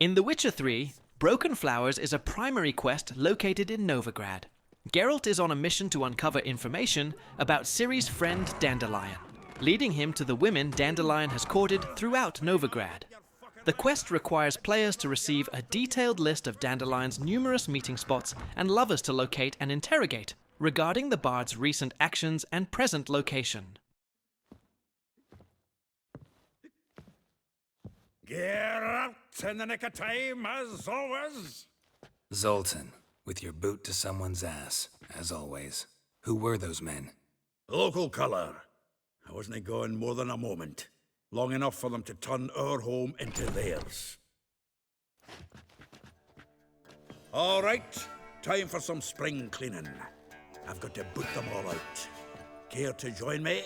In The Witcher 3, Broken Flowers is a primary quest located in Novigrad. Geralt is on a mission to uncover information about Ciri's friend Dandelion, leading him to the women Dandelion has courted throughout Novigrad. The quest requires players to receive a detailed list of Dandelion's numerous meeting spots and lovers to locate and interrogate regarding the bard's recent actions and present location. Geralt in the nick of time, as always. Zoltan, with your boot to someone's ass, as always. Who were those men? Local colour. I wasn't gone more than a moment. Long enough for them to turn our home into theirs. All right, time for some spring cleaning. I've got to boot them all out. Care to join me?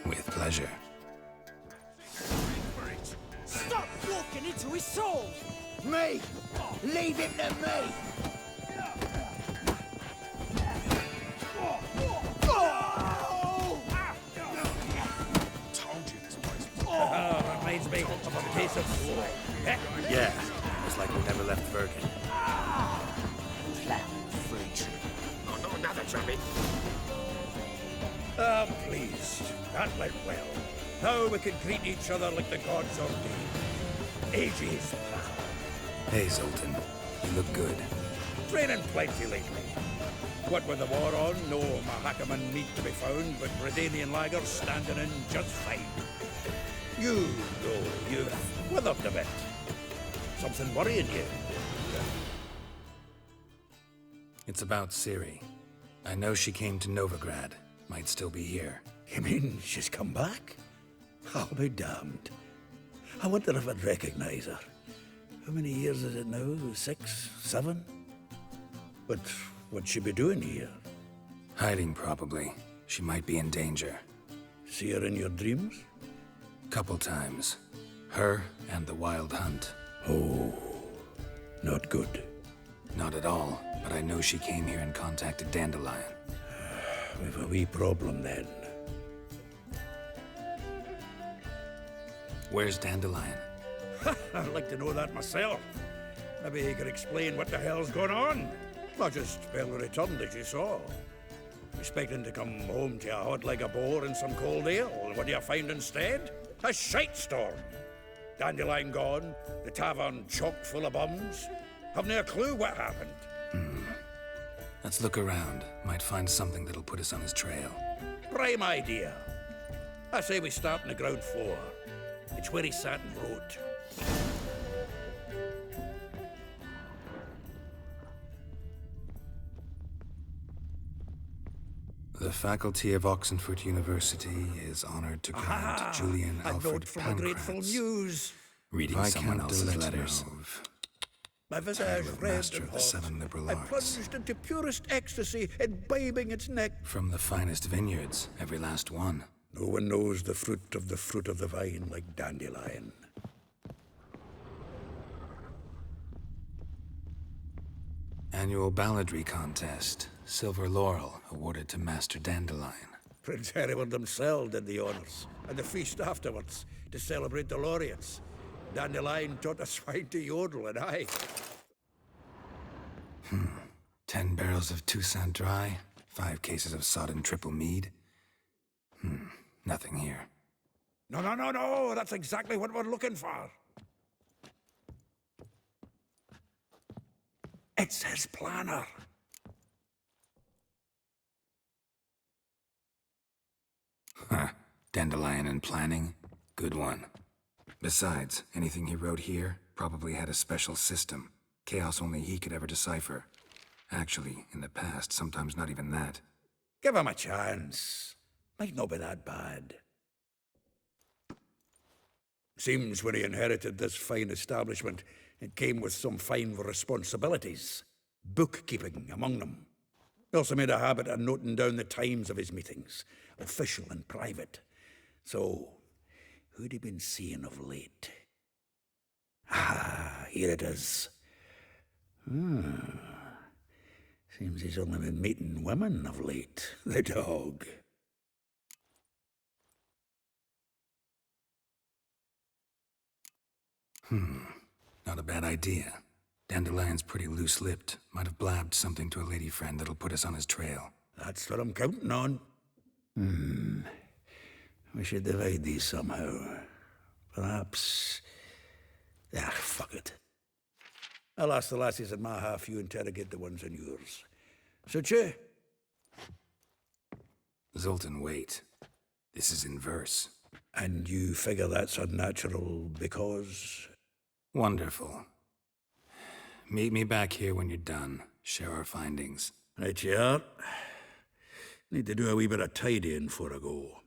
With pleasure. Stop walking into his soul! Me! Leave him to me! Told you this place was... That reminds me of a case of floor. Yeah, it's like we never left Birkin. Oh, no, another trapping. I'm pleased. That went well. Now we can greet each other like the gods ordained. Ages pal. Hey, Zoltan. You look good. Training plenty lately. What with the war on, no Mahakaman meat to be found, but Redanian lagers standing in just fine. You, though, you've withered a bit. Something worrying you? It's about Ciri. I know she came to Novigrad. Might still be here. You mean she's come back? I'll be damned. I wonder if I'd recognize her. How many years is it now? 6, 7? But what'd she be doing here? Hiding, probably. She might be in danger. See her in your dreams? Couple times. Her and the Wild Hunt. Oh, not good. Not at all, but I know she came here and contacted Dandelion. We've a wee problem then. Where's Dandelion? I'd like to know that myself. Maybe he could explain what the hell's going on. Not just well returned as you saw. Expecting to come home to a hot like a boar and some cold ale. What do you find instead? A shite storm. Dandelion gone, the tavern chock full of bums. Haven't a clue what happened. Let's look around. Might find something that'll put us on his trail. Prime idea. I say we start on the ground floor. It's where he sat and wrote. The faculty of Oxenford University is honored to grant Julian A Alfred note from the grateful Pancratz. muse. Reading someone else's letters. My visage Tired red master and of the hot. 7 liberal I arts. plunged into purest ecstasy, imbibing its neck. From the finest vineyards, every last one. No one knows the fruit of the vine like Dandelion. Annual balladry contest. Silver laurel awarded to Master Dandelion. Prince Hereward himself did the honours, and the feast afterwards, to celebrate the laureates. Dandelion taught a swine to yodel, and I... 10 barrels of Toussaint Dry, 5 cases of sodden triple mead. Nothing here. No, that's exactly what we're looking for. It's his planner. Dandelion and planning? Good one. Besides, anything he wrote here probably had a special system. Chaos only he could ever decipher. Actually, in the past, sometimes not even that. Give him a chance. Might not be that bad. Seems when he inherited this fine establishment, it came with some fine responsibilities. Bookkeeping among them. He also made a habit of noting down the times of his meetings, official and private. So, who'd he been seeing of late? Ah, here it is. Seems he's only been meeting women of late, the dog. Not a bad idea. Dandelion's pretty loose-lipped. Might have blabbed something to a lady friend that'll put us on his trail. That's what I'm counting on. We should divide these somehow. Perhaps... fuck it. I'll ask the lassies in my half, you interrogate the ones in yours. Suit you? Zoltan, wait. This is in verse. And you figure that's unnatural because... Wonderful. Meet me back here when you're done. Share our findings. Right you are. Need to do a wee bit of tidying before I go.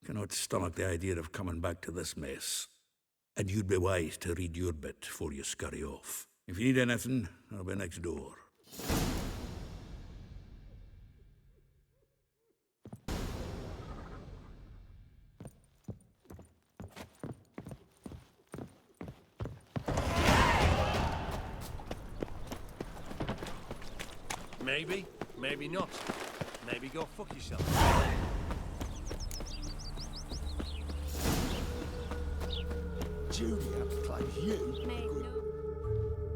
Cannot stomach the idea of coming back to this mess. And you'd be wise to read your bit before you scurry off. If you need anything, I'll be next door. Maybe, maybe not. Maybe go fuck yourself. Julia claims you.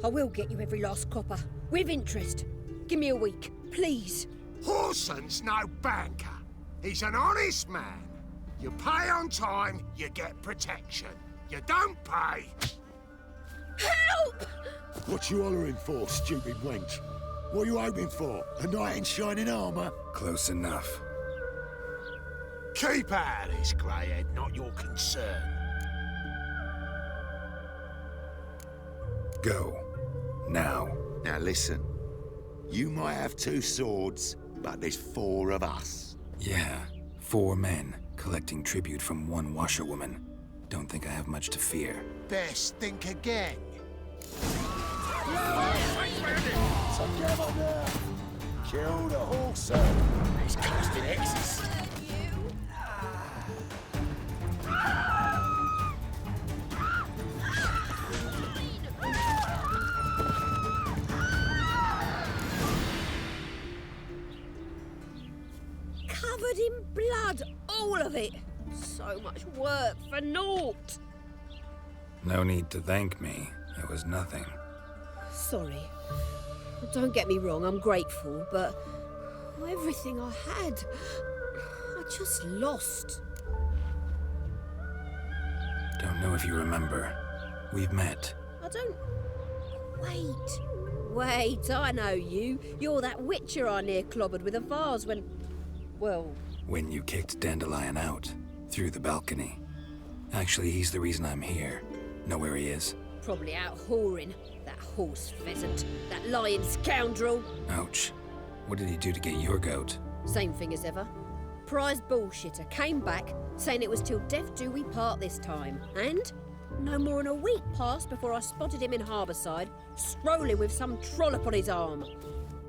I will get you every last copper, with interest. Give me a week, please. Horson's no banker. He's an honest man. You pay on time, you get protection. You don't pay. Help! What you hollering for, stupid wench? What you hoping for? A knight in shining armour? Close enough. Keep out of this, greyhead, not your concern. Go. Now. Now listen. You might have 2 swords, but there's 4 of us. Yeah. 4 men, collecting tribute from 1 washerwoman. Don't think I have much to fear. Best think again. Together now! Kill the horse! He's casting X's. Covered in blood, all of it. So much work for naught. No need to thank me. It was nothing. Sorry. Don't get me wrong, I'm grateful, but everything I had, I just lost. Don't know if you remember. We've met. I don't... Wait, I know you. You're that witcher I near clobbered with a vase when... Well... When you kicked Dandelion out. Through the balcony. Actually, he's the reason I'm here. Know where he is? Probably out whoring. That horse pheasant. That lying scoundrel. Ouch. What did he do to get your goat? Same thing as ever. Prize bullshitter came back, saying it was till death do we part this time. And no more than a week passed before I spotted him in Harbourside, strolling with some trollop on his arm.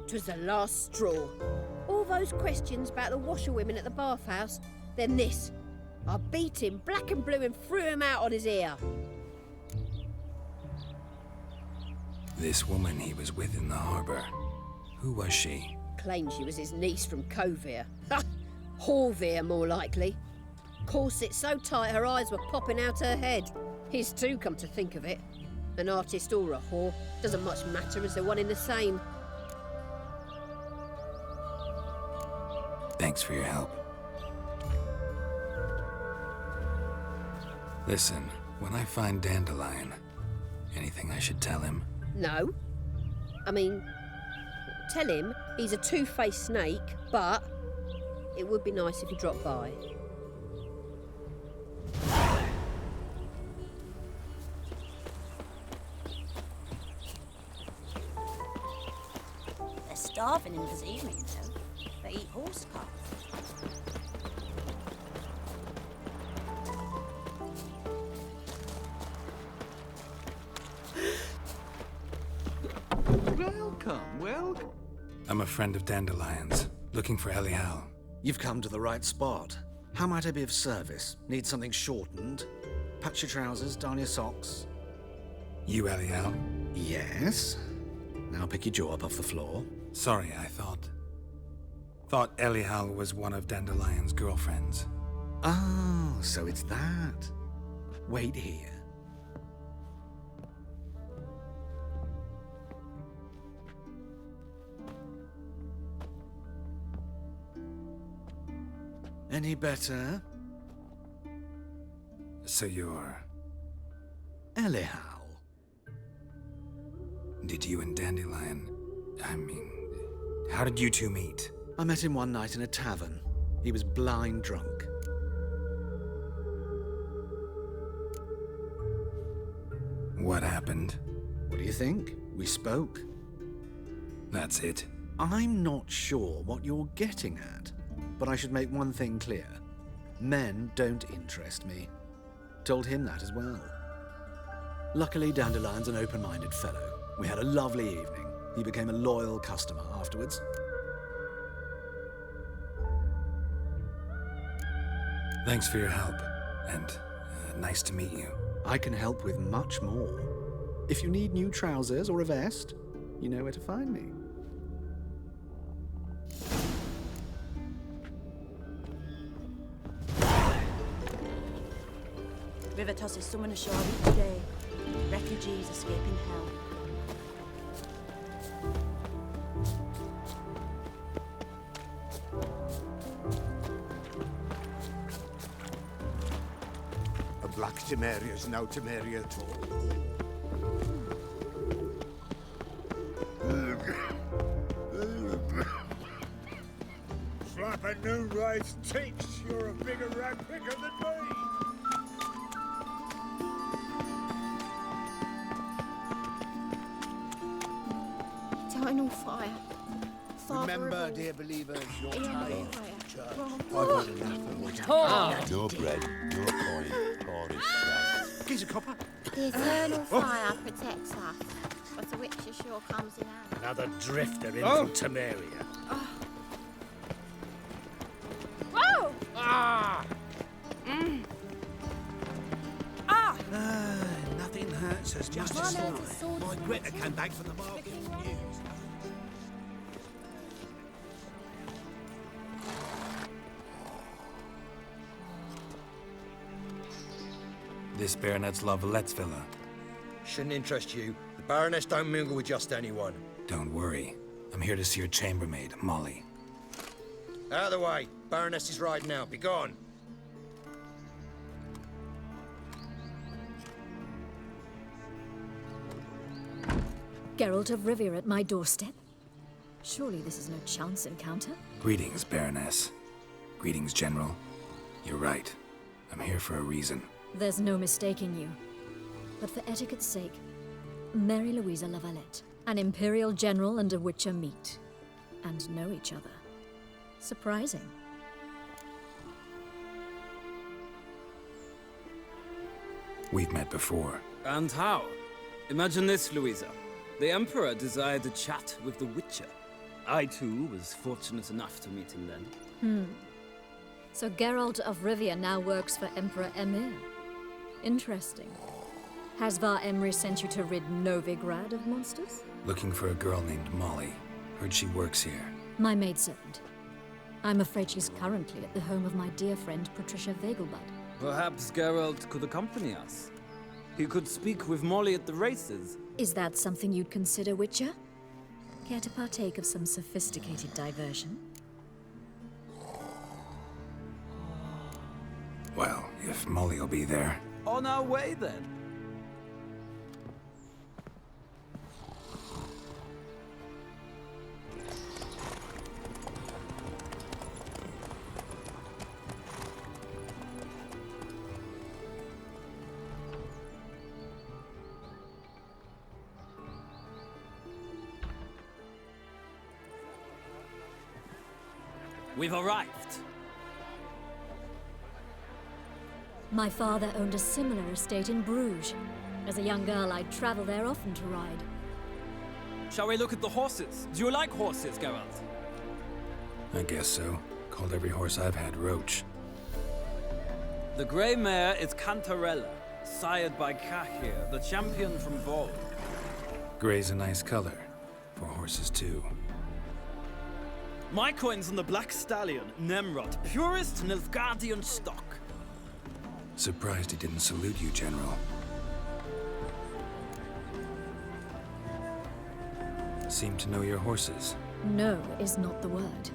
'Twas the last straw. All those questions about the washerwomen at the bathhouse, then this. I beat him black and blue and threw him out on his ear. This woman he was with in the harbor. Who was she? Claimed she was his niece from Kovir. Ha! Horvir, more likely. Corset so tight her eyes were popping out her head. His too, come to think of it. An artist or a whore, doesn't much matter as they're one in the same. Thanks for your help. Listen, when I find Dandelion, anything I should tell him? No. I mean, tell him he's a two-faced snake, but it would be nice if he dropped by. They're starving in Islington. They eat horse cart. Welcome. I'm a friend of Dandelion's, looking for Elihal. You've come to the right spot. How might I be of service? Need something shortened? Patch your trousers, darn your socks. You Elihal? Yes. Now pick your jaw up off the floor. Sorry, I thought Elihal was one of Dandelion's girlfriends. Oh, so it's that. Wait here. Any better? So you're... Elihal. Did you and Dandelion... how did you two meet? I met him one night in a tavern. He was blind drunk. What happened? What do you think? We spoke. That's it? I'm not sure what you're getting at, but I should make one thing clear. Men don't interest me. Told him that as well. Luckily, Dandelion's an open-minded fellow. We had a lovely evening. He became a loyal customer afterwards. Thanks for your help, and nice to meet you. I can help with much more. If you need new trousers or a vest, you know where to find me. River tosses someone ashore each day. Refugees escaping hell. A black Temeria's no Temeria at all. Slapping new rice teats. You're a bigger rat picker than me. Eternal fire. Remember, dear believers, your time. I've had enough of it. No bread, no coin, or his son. Here's a copper. The eternal fire protects us, but the witcher sure comes in handy. Another drifter in from Temeria. Whoa! Nothing hurts as much as life. My Greta came back from the market. This Baronet's La Vallette's villa. Shouldn't interest you. The Baroness don't mingle with just anyone. Don't worry. I'm here to see your chambermaid, Molly. Out of the way. Baroness is riding out. Be gone. Geralt of Rivia at my doorstep? Surely this is no chance encounter? Greetings, Baroness. Greetings, General. You're right. I'm here for a reason. There's no mistaking you. But for etiquette's sake, Mary Louisa La Valette, an Imperial General and a Witcher meet. And know each other. Surprising. We've met before. And how? Imagine this, Louisa. The Emperor desired a chat with the Witcher. I, too, was fortunate enough to meet him then. So Geralt of Rivia now works for Emperor Emir. Interesting. Has Var Emry sent you to rid Novigrad of monsters? Looking for a girl named Molly. Heard she works here. My maidservant. I'm afraid she's currently at the home of my dear friend Patricia Vegelbud. Perhaps Geralt could accompany us. He could speak with Molly at the races. Is that something you'd consider, Witcher? Care to partake of some sophisticated diversion? Well, if Molly will be there. On our way, then. We've arrived. My father owned a similar estate in Bruges. As a young girl, I'd travel there often to ride. Shall we look at the horses? Do you like horses, Geralt? I guess so. Called every horse I've had Roach. The grey mare is Cantarella, sired by Cahir, the champion from Vol. Grey's a nice color. For horses, too. My coin's on the black stallion, Nemrod, purest Nilfgaardian stock. Surprised he didn't salute you, General. Seem to know your horses. No is not the word.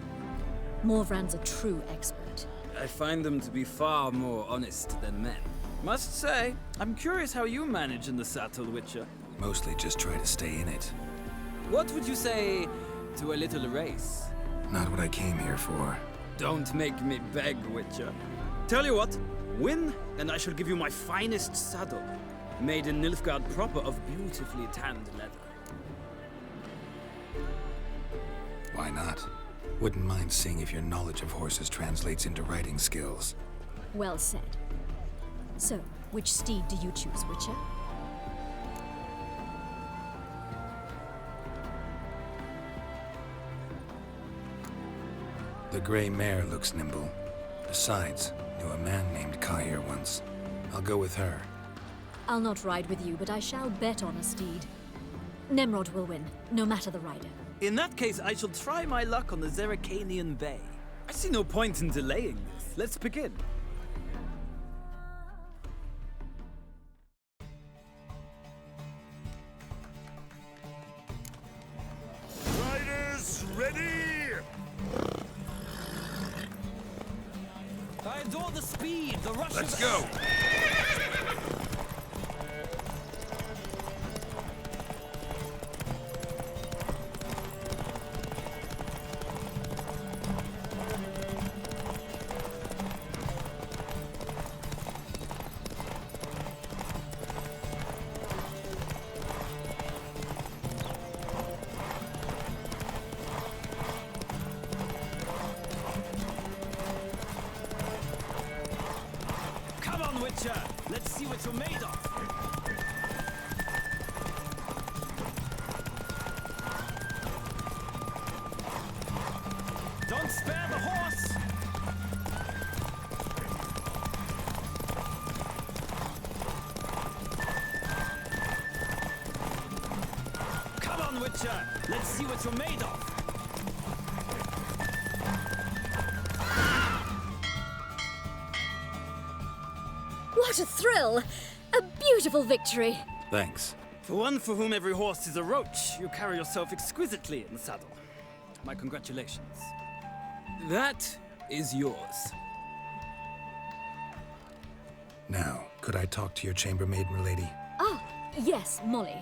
Morvran's a true expert. I find them to be far more honest than men. Must say, I'm curious how you manage in the saddle, Witcher. Mostly just try to stay in it. What would you say to a little race? Not what I came here for. Don't make me beg, Witcher. Tell you what, win, and I shall give you my finest saddle, made in Nilfgaard proper of beautifully tanned leather. Why not? Wouldn't mind seeing if your knowledge of horses translates into riding skills. Well said. So, which steed do you choose, Witcher? The gray mare looks nimble. Besides, knew a man named Ka here once. I'll go with her. I'll not ride with you, but I shall bet on a steed. Nemrod will win, no matter the rider. In that case, I shall try my luck on the Zeracanian Bay. I see no point in delaying this. Let's begin. Riders, ready! I adore the speed, the rush. Let's go! Let's see what you're made of. Don't spare the horse. Come on, Witcher. Let's see what you're made of. What a thrill! A beautiful victory! Thanks. For one for whom every horse is a roach, you carry yourself exquisitely in the saddle. My congratulations. That is yours. Now, could I talk to your chambermaid, milady? Ah, yes, Molly.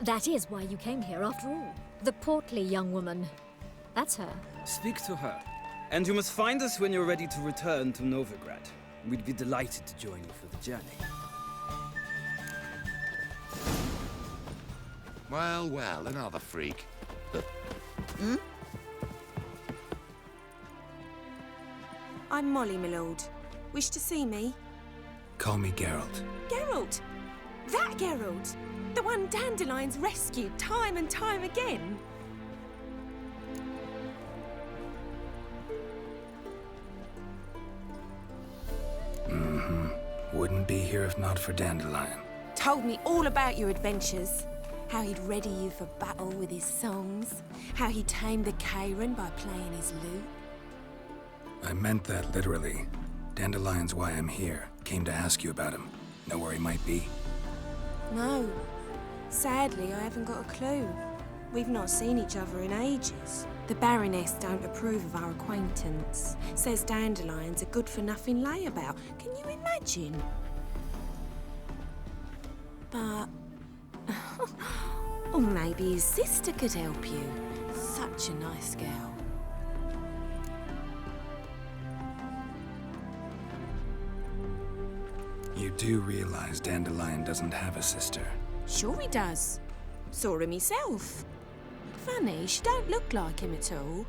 That is why you came here after all. The portly young woman. That's her. Speak to her. And you must find us when you're ready to return to Novigrad. We'd be delighted to join you for the journey. Well, well, another freak. I'm Molly, my lord. Wish to see me? Call me Geralt. Geralt! That Geralt! The one Dandelion's rescued time and time again! Wouldn't be here if not for Dandelion. Told me all about your adventures. How he'd ready you for battle with his songs. How he tamed the Karen by playing his lute. I meant that literally. Dandelion's why I'm here. Came to ask you about him. Know where he might be? No. Sadly, I haven't got a clue. We've not seen each other in ages. The Baroness don't approve of our acquaintance. Says Dandelion's a good-for-nothing layabout. Can you imagine? But... or maybe his sister could help you. Such a nice girl. You do realize Dandelion doesn't have a sister. Sure he does. Saw him himself. Funny, she don't look like him at all.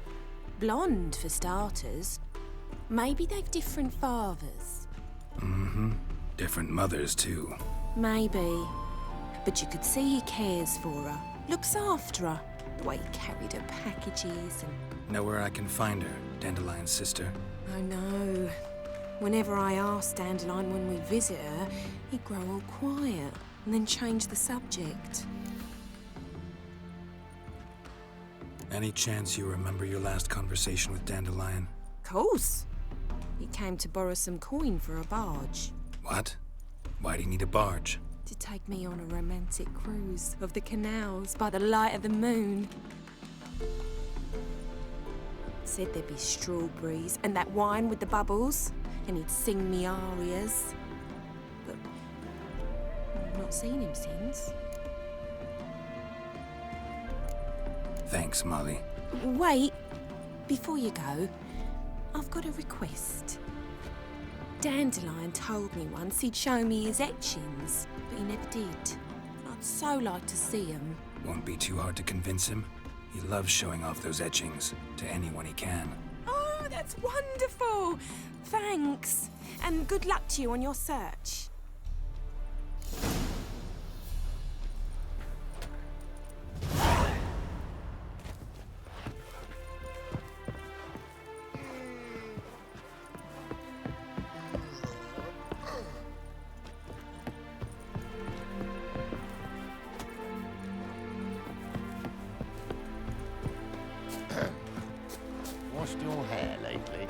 Blonde, for starters. Maybe they've different fathers. Different mothers, too. Maybe. But you could see he cares for her. Looks after her. The way he carried her packages and... Know where I can find her, Dandelion's sister? I know. Whenever I ask Dandelion when we visit her, he'd grow all quiet and then change the subject. Any chance you remember your last conversation with Dandelion? Course. He came to borrow some coin for a barge. What? Why'd he need a barge? To take me on a romantic cruise of the canals by the light of the moon. Said there'd be strawberries and that wine with the bubbles, and he'd sing me arias. But I've not seen him since. Thanks, Molly. Wait, before you go, I've got a request. Dandelion told me once he'd show me his etchings, but he never did. I'd so like to see them. Won't be too hard to convince him. He loves showing off those etchings to anyone he can. Oh, that's wonderful! Thanks, and good luck to you on your search. Washed your hair lately?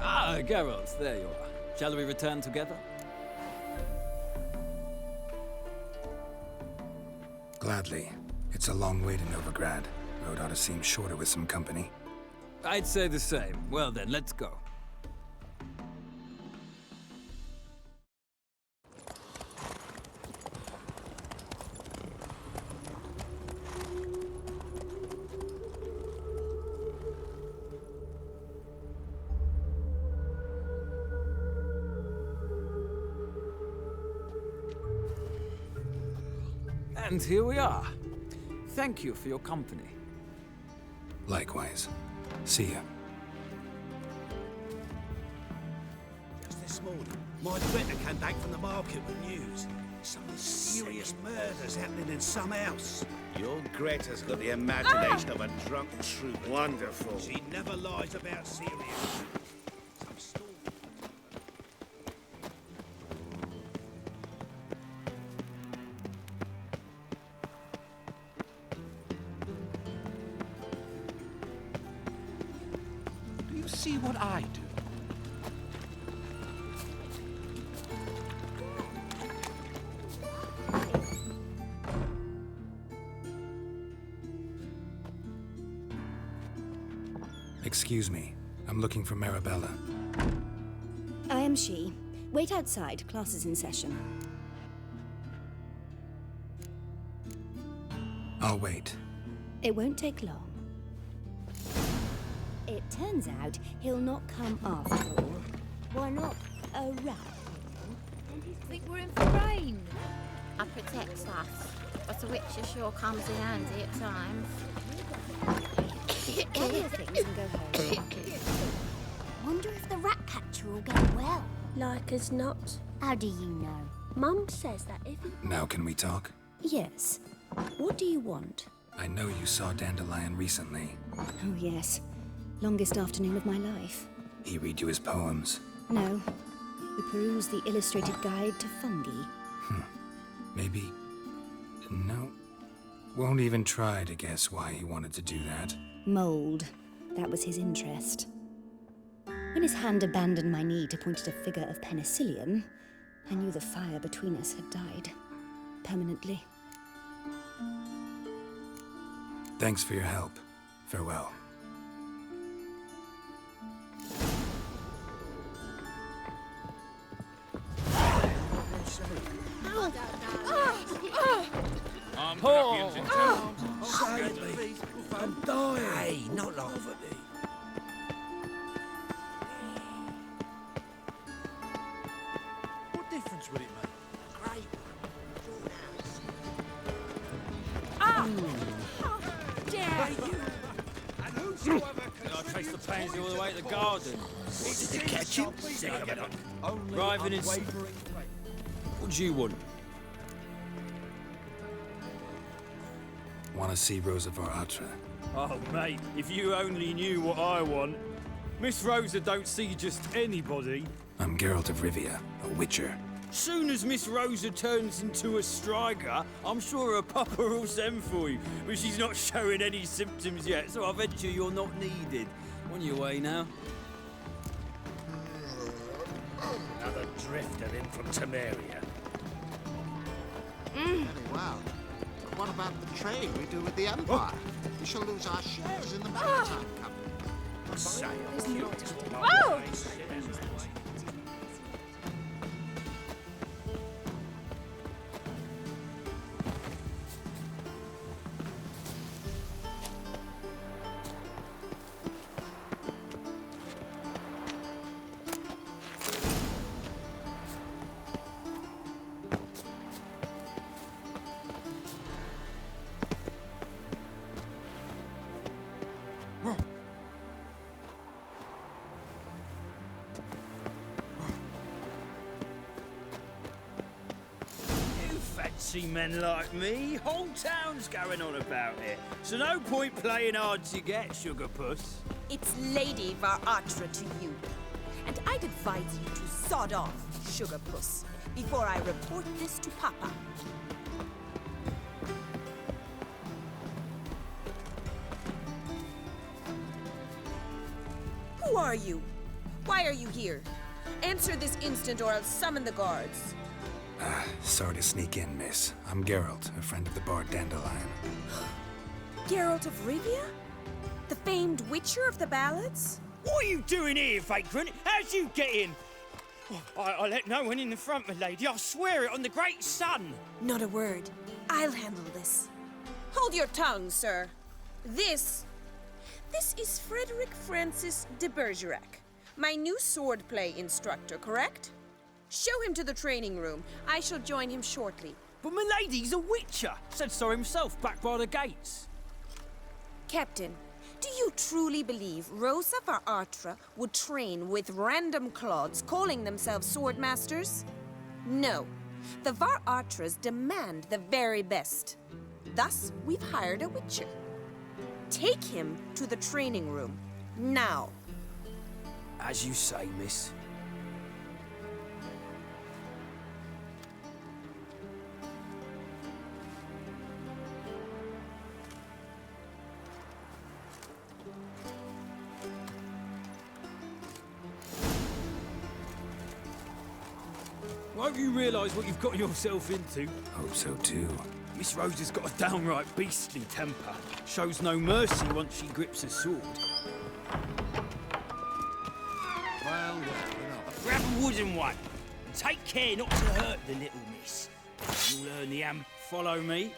Ah, Geralt, there you are. Shall we return together? Gladly. It's a long way to Novigrad. Road ought to seem shorter with some company. I'd say the same. Well then, let's go. And here we are. Thank you for your company. Likewise. See ya. Just this morning, my Greta came back from the market with news. Some mysterious murders happening in some house. Your Greta's got the imagination of a drunk troupe. Wonderful. She never lies about Ciri. Some story. Do you see what I do? Excuse me. I'm looking for Marabella. I am she. Wait outside. Class is in session. I'll wait. It won't take long. It turns out he'll not come after all. Why not a rat? Think we're in for rain? I protects us, but a witch sure comes in handy at times. Gather your things and go home. Wonder if the rat catcher will get well. Like as not. How do you know? Mum says that if he... Now can we talk? Yes. What do you want? I know you saw Dandelion recently. Oh, yes. Longest afternoon of my life. He read you his poems. No. We perused the illustrated guide to fungi. Maybe... No. Won't even try to guess why he wanted to do that. Mold. That was his interest. When his hand abandoned my knee to point at a figure of penicillium, I knew the fire between us had died. Permanently. Thanks for your help. Farewell. I'm Ruffians in town. Save me. I'm dying. Hey, not like that. What difference would it make? Great. Dare you! And whosoever I traced the pansy all the way to the garden. Did you catch him? Driving in... What do you want? Want to see Rosa for Attre? Oh, mate, if you only knew what I want. Miss Rosa don't see just anybody. I'm Geralt of Rivia, a witcher. Soon as Miss Rosa turns into a striker, I'm sure her papa will send for you. But she's not showing any symptoms yet, so I venture you're not needed. On your way now. Another drifter in from Temeria. Wow. What about the trade we do with the Empire? We shall lose our shares in the maritime company. Oh! See men like me, whole town's going on about it. So no point playing hard to get, sugar puss. It's Lady Attre to you. And I'd advise you to sod off, sugar puss, before I report this to Papa. Who are you? Why are you here? Answer this instant or I'll summon the guards. Sorry to sneak in, miss. I'm Geralt, a friend of the bard Dandelion. Geralt of Rivia? The famed witcher of the ballads? What are you doing here, vagrant? How'd you get in? I let no one in the front, my lady. I swear it on the great sun. Not a word. I'll handle this. Hold your tongue, sir. This is Frederick Francis de Bergerac, my new swordplay instructor, correct? Show him to the training room. I shall join him shortly. But my lady's a witcher. Said so himself back by the gates. Captain, do you truly believe Rosa Attre would train with random clods calling themselves swordmasters? No. The Attres demand the very best. Thus, we've hired a witcher. Take him to the training room. Now. As you say, miss. Won't you realise what you've got yourself into? Hope so too. Miss Rosa's got a downright beastly temper. Shows no mercy once she grips a sword. Well, enough. Grab a wooden one. And take care not to hurt the little miss. You'll learn the follow me.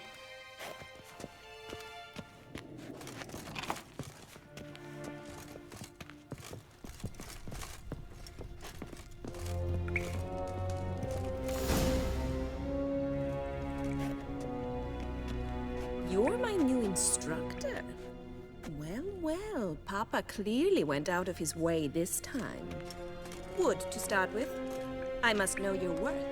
You're my new instructor. Well, Papa clearly went out of his way this time. Wood, to start with. I must know your worth.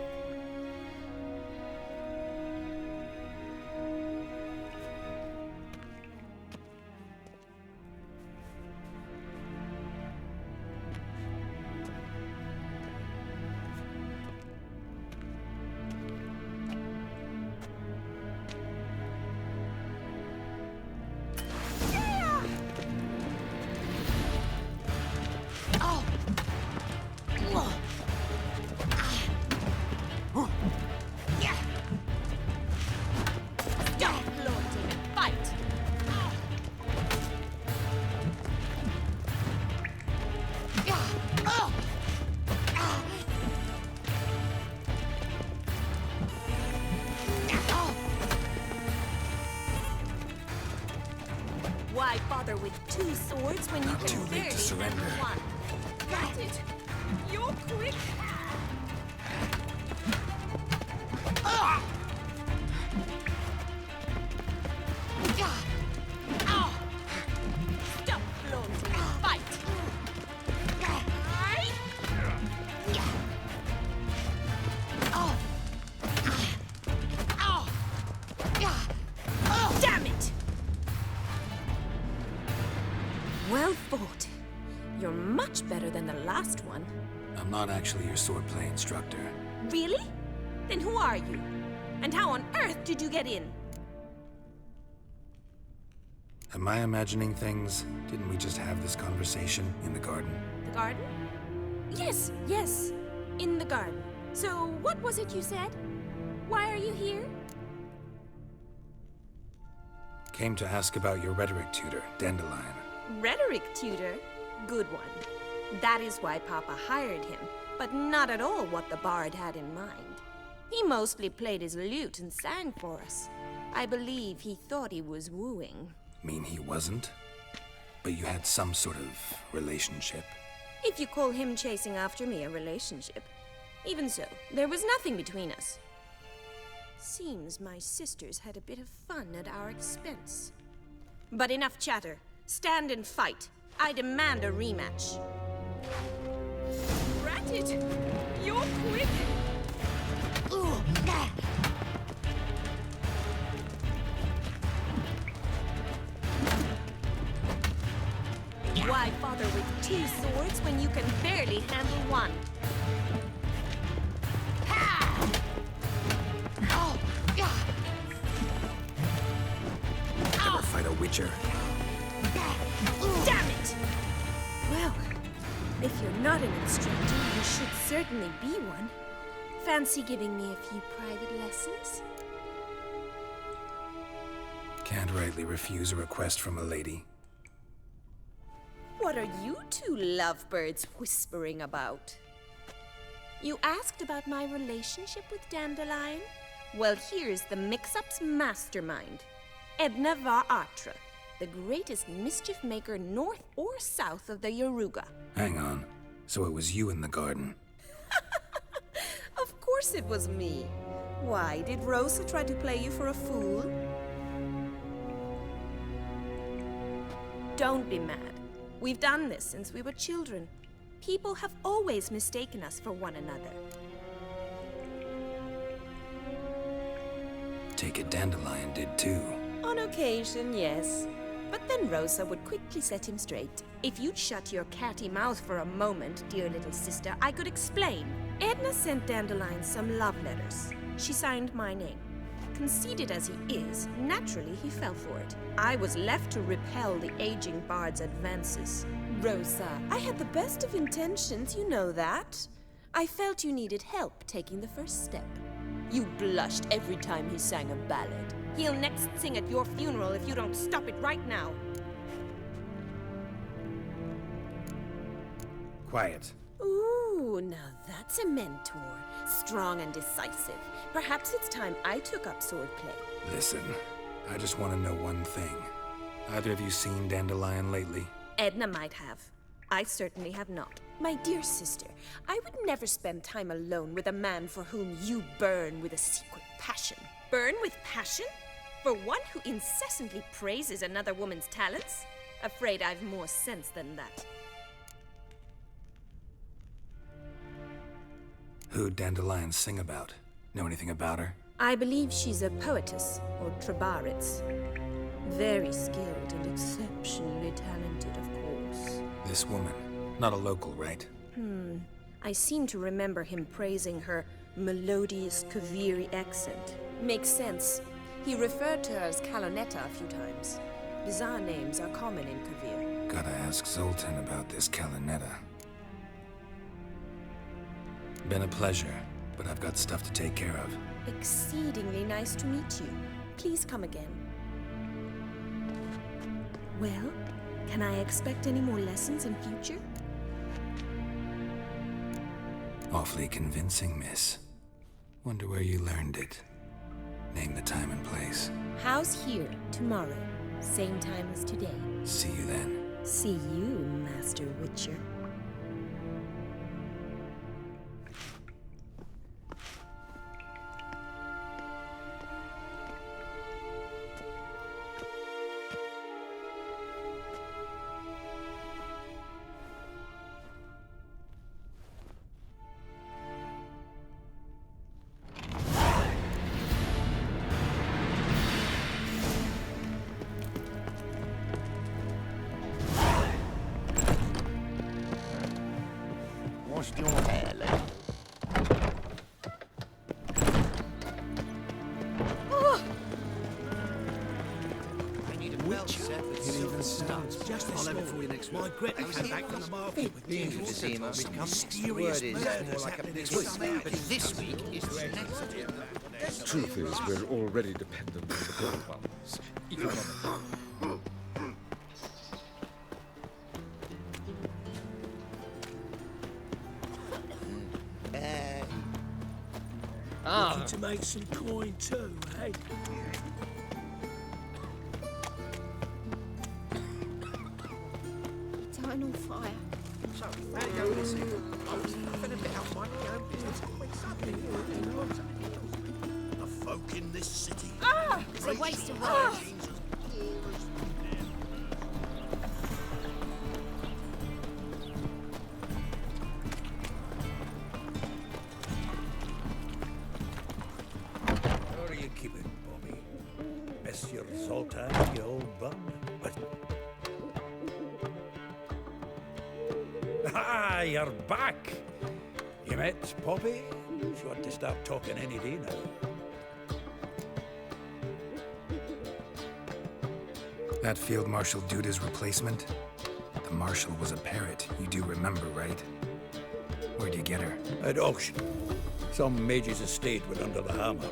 Why bother with two swords when you Not can too late barely to surrender. handle one? Got it. You're quick. Stop floating. Fight. Damn it! Well fought. You're much better than the last one. I'm not actually your swordplay instructor. Really? Then who are you? And how on earth did you get in? Am I imagining things? Didn't we just have this conversation in the garden? The garden? Yes, in the garden. So, what was it you said? Why are you here? Came to ask about your rhetoric tutor, Dandelion. Rhetoric tutor? Good one. That is why Papa hired him, but not at all what the bard had in mind. He mostly played his lute and sang for us. I believe he thought he was wooing. Mean he wasn't? But you had some sort of relationship? If you call him chasing after me a relationship. Even so, there was nothing between us. Seems my sisters had a bit of fun at our expense. But enough chatter. Stand and fight. I demand a rematch. Ratted! You're quick! Why bother with 2 swords when you can barely handle one? Ever fight a witcher? Damn it! Well, if you're not an instructor, you should certainly be one. Fancy giving me a few private lessons? Can't rightly refuse a request from a lady. What are you two lovebirds whispering about? You asked about my relationship with Dandelion? Well, here's the mix-up's mastermind. Edna var Attre, the greatest mischief maker north or south of the Yaruga. Hang on. So it was you in the garden? Of course it was me. Why, did Rosa try to play you for a fool? Don't be mad. We've done this since we were children. People have always mistaken us for one another. Take it Dandelion did too. On occasion, yes. But then Rosa would quickly set him straight. If you'd shut your catty mouth for a moment, dear little sister, I could explain. Edna sent Dandelion some love letters. She signed my name. Conceited as he is, naturally he fell for it. I was left to repel the aging bard's advances. Rosa, I had the best of intentions, you know that. I felt you needed help taking the first step. You blushed every time he sang a ballad. He'll next sing at your funeral if you don't stop it right now. Quiet. Ooh, now that's a mentor. Strong and decisive. Perhaps it's time I took up swordplay. Listen, I just want to know one thing. Either of you seen Dandelion lately? Edna might have. I certainly have not. My dear sister, I would never spend time alone with a man for whom you burn with a secret passion. Burn with passion? For one who incessantly praises another woman's talents? Afraid I've more sense than that. Who'd Dandelion sing about? Know anything about her? I believe she's a poetess, or trabaritz. Very skilled and exceptionally talented, of course. This woman. Not a local, right? I seem to remember him praising her melodious Kaviri accent. Makes sense. He referred to her as Kalonetta a few times. Bizarre names are common in Kavir. Gotta ask Zoltan about this Kalonetta. Been a pleasure, but I've got stuff to take care of. Exceedingly nice to meet you. Please come again. Well, can I expect any more lessons in future? Awfully convincing, miss. Wonder where you learned it. Name the time and place. House here, tomorrow. Same time as today. See you then. See you, Master Witcher. What's your hair, lady? I need a belt set that's even sounds just I'll have it for you next My Greta came back from the market with news of some mysterious murders happening this week. But this week is the next. Truth is, we're already dependent on the gold ones. Economically. Looking to make some coin too, eh? Starting on fire. So, how you going this evening? I was having a bit out my own business. The folk in this city. It's a waste of words. How are you keeping, Bobby? Miss your Zoltan, you old bum? But... Ah, you're back! You met Poppy? She ought to start talking any day now. That Field Marshal Duda's replacement? The Marshal was a parrot, you do remember, right? Where'd you get her? At auction. Some mage's estate went under the hammer.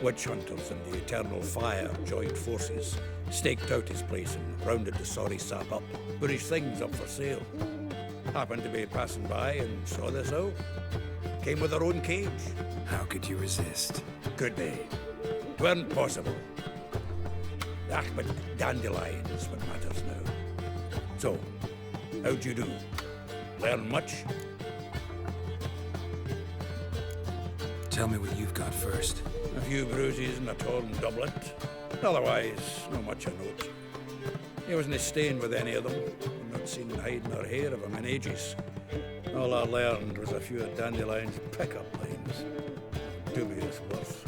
Witch hunters and the Eternal Fire joined forces, staked out his place and rounded the sorry sap up, put his things up for sale. Happened to be passing by and saw this out. Came with her own cage. How could you resist? Could be. 'Tweren't possible. Ah, but Dandelion is what matters now. So, how'd you do? Learn much? Tell me what you've got first. A few bruises and a torn doublet. Otherwise, not much of note. He wasn't staying with any of them. I've not seen hiding or hair of him in ages. All I learned was a few of Dandelion's pickup lines. Dubious worth.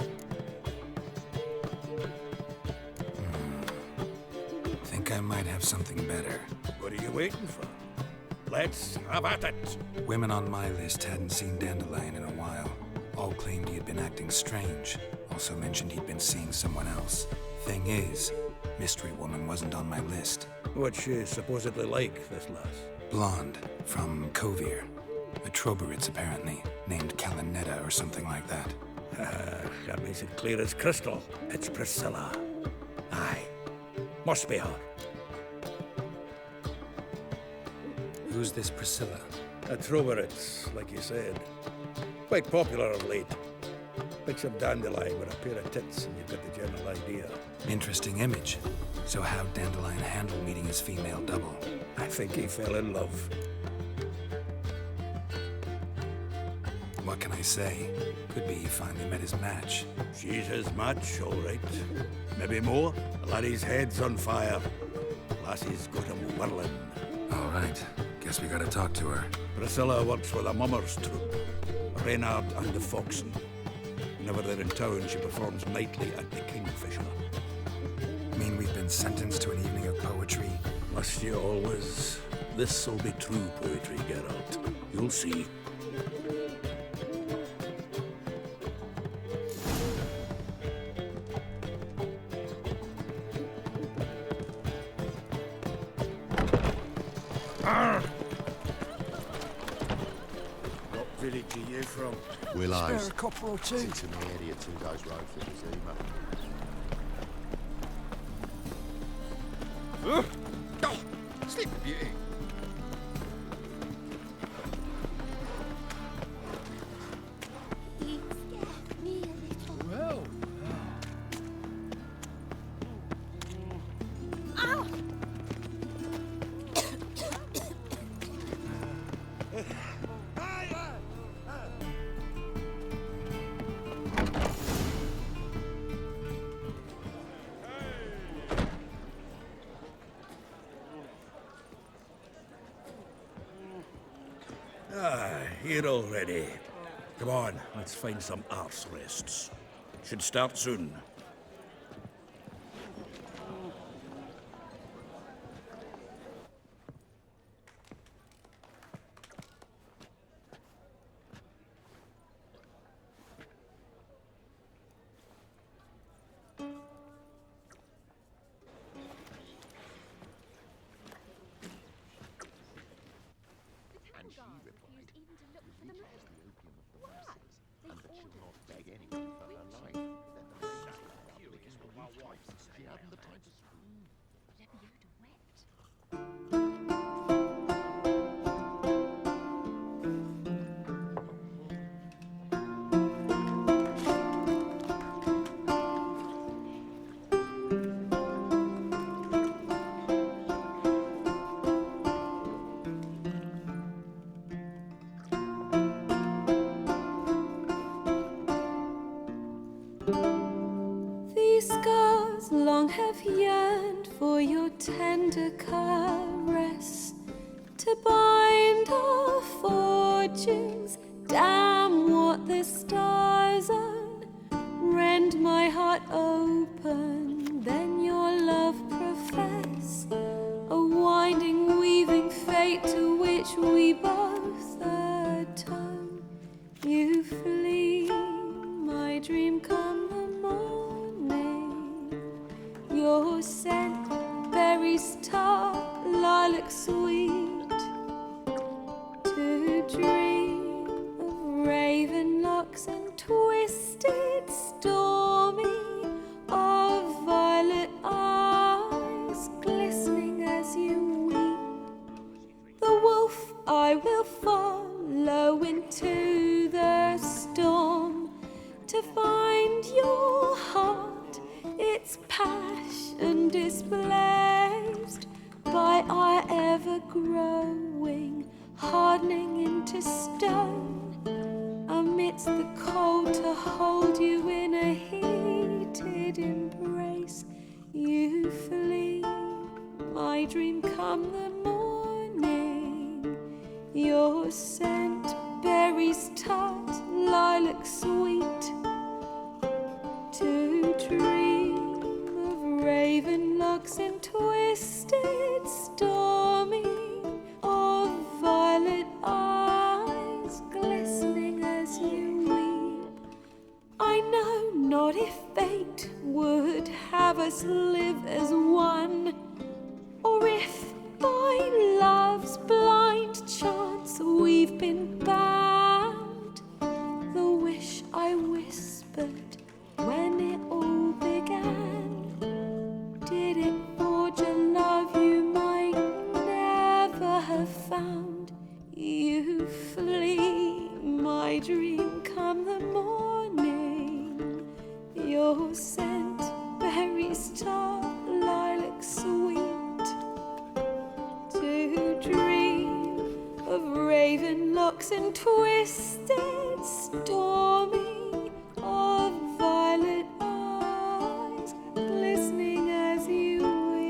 Think I might have something better. What are you waiting for? Let's have at it. Women on my list hadn't seen Dandelion in a while. All claimed he had been acting strange. Also mentioned he'd been seeing someone else. Thing is, Mystery Woman wasn't on my list. What's she supposedly like, this lass? Blonde, from Kovir. A Troberitz, apparently, named Kalinetta or something like that. That makes it clear as crystal. It's Priscilla. Aye. Must be her. Who's this Priscilla? A Troberitz, like you said. Quite popular of late. Picture Dandelion with a pair of tits and you've got the general idea. Interesting image. So how'd Dandelion handle meeting his female double? I think he fell in love. What can I say? Could be he finally met his match. She's his match, all right. Maybe more. The laddie's head's on fire. Lassie's got him whirling. All right. Guess we gotta talk to her. Priscilla works for the Mummers troupe. Reynard and the Foxen. Whenever they're in town, she performs nightly at the Kingfisher. Mean we've been sentenced to an evening of poetry? Must you always? This'll be true poetry, Geralt. You'll see. What village are you from? Willows. Spare a copper or two. It's in the area 2 days road from Zima. Oh, sleep, beauty. He scared me a little. Well. Ow! Here already. Come on, let's find some arse rests. Should start soon. for the matter? What? And that she'll not beg anyone for her life. Then the lady got curious what my wife said. She hadn't the time to scream. Rebbe Yoda wept. These scars long have yearned for your tender caress, to bind our fortunes. Damn what the stars own. Rend my heart open, then your love profess. A winding, weaving fate to which we both atone. You flee, my dream come the morning. Your scent, berries tart, lilac sweet. To dream of raven locks and twisted, stormy, of violet eyes glistening as you weep. The wolf I will follow into the storm, to find your heart, its passion displaced by our ever-growing, hardening into stone. Amidst the cold, to hold you in a heated embrace. You flee, my dream come the morning. Your scent, berries tart, lilac sweet. To dream of raven locks and twisted, stormy, of violet eyes glistening as you weep. I know not if fate would have us live as one, or if by love's blind chance we've been bound. The wish I whispered when it all began, did it forge a love you might never have found? You flee, my dream come the morning. Your scent, berries tart, lilac sweet. To dream of raven locks and twisted, stormy, of violet eyes glistening as you weep.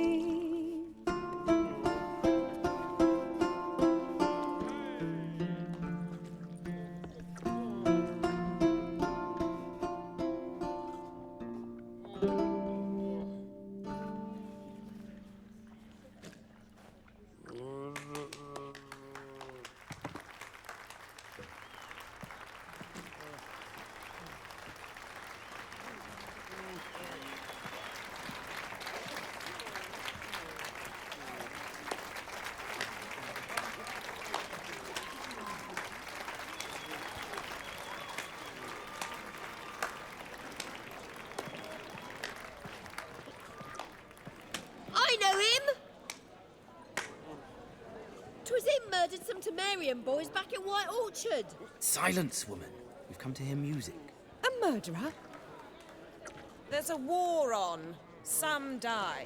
I know him! 'Twas him murdered some Temerian boys back at White Orchard. Silence, woman. We've come to hear music. A murderer? There's a war on. Some die.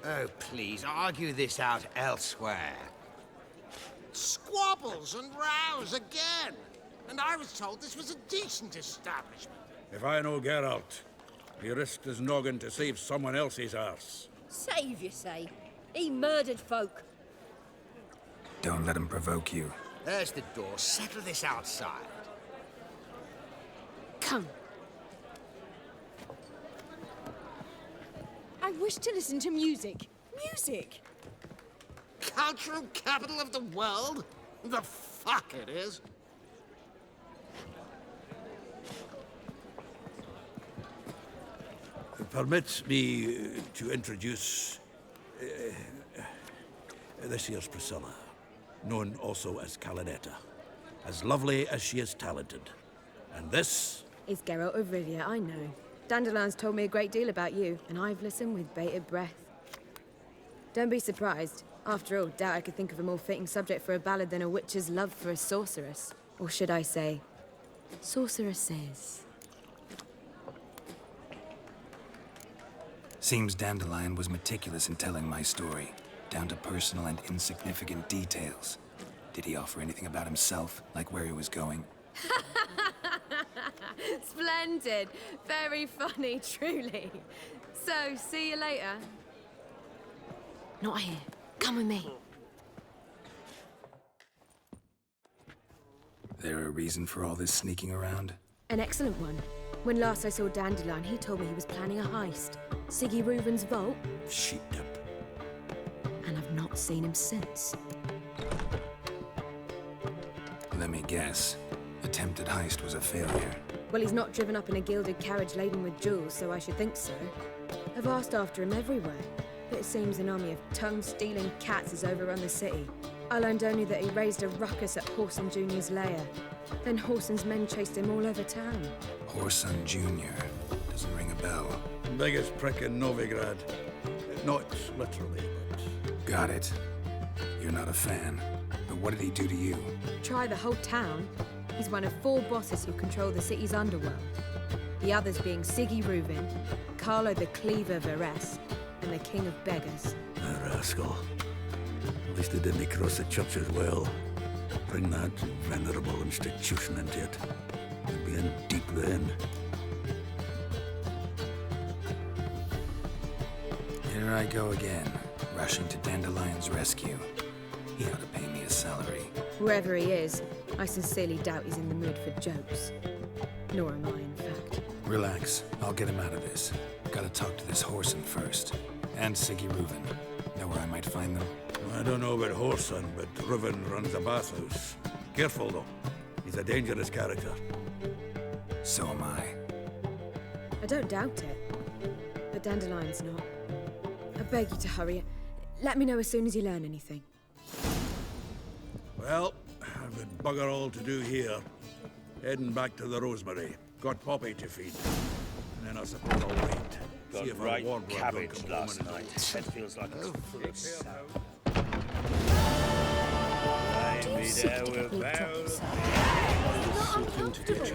Oh, please, argue this out elsewhere. Squabbles and rows again! And I was told this was a decent establishment. If I know Geralt, he risked his noggin to save someone else's arse. Save, you say? He murdered folk. Don't let him provoke you. There's the door. Settle this outside. Come. I wish to listen to music. Music! Cultural capital of the world? The fuck it is. Permit me to introduce this here's Priscilla, known also as Calinetta. as lovely as she is talented. And this? It's Geralt of Rivia, I know. Dandelion's told me a great deal about you, and I've listened with bated breath. Don't be surprised. After all, doubt I could think of a more fitting subject for a ballad than a witch's love for a sorceress. Or should I say, sorceresses. Seems Dandelion was meticulous in telling my story, down to personal and insignificant details. Did he offer anything about himself, like where he was going? Splendid. Very funny, truly. So, see you later. Not here. Come with me. There a reason for all this sneaking around? An excellent one. When last I saw Dandelion, he told me he was planning a heist. Siggy Reuven's vault. Sheeped up. And I've not seen him since. Let me guess. Attempted heist was a failure. Well, he's not driven up in a gilded carriage laden with jewels, so I should think so. I've asked after him everywhere, but it seems an army of tongue-stealing cats has overrun the city. I learned only that he raised a ruckus at Whoreson Jr.'s lair. Then Whoreson's men chased him all over town. Whoreson Jr. Doesn't ring a bell. Biggest prick in Novigrad. Not literally, but... Got it. You're not a fan. But what did he do to you? Try the whole town. He's one of 4 bosses who control the city's underworld. The others being Siggy Reuven, Carlo the Cleaver Varese, and the King of Beggars. A rascal. At least they didn't cross the church as well. Bring that venerable institution into it. They'd be in deep then. Here I go again, rushing to Dandelion's rescue. He ought to pay me a salary. Whoever he is, I sincerely doubt he's in the mood for jokes. Nor am I, in fact. Relax. I'll get him out of this. Gotta talk to this Whoreson first. And Siggy Reuven. Know where I might find them? I don't know about Whoreson, but Reuven runs a bathhouse. Careful, though. He's a dangerous character. So am I. I don't doubt it. But Dandelion's not. I beg you to hurry. Let me know as soon as you learn anything. Well, I've got bugger all to do here. Heading back to the Rosemary. Got Poppy to feed. And then I suppose I'll wait. Got See if right our wardrobe don't cabbage come last home night. and- It feels like it's full of sound. Maybe there will be. Not uncomfortable.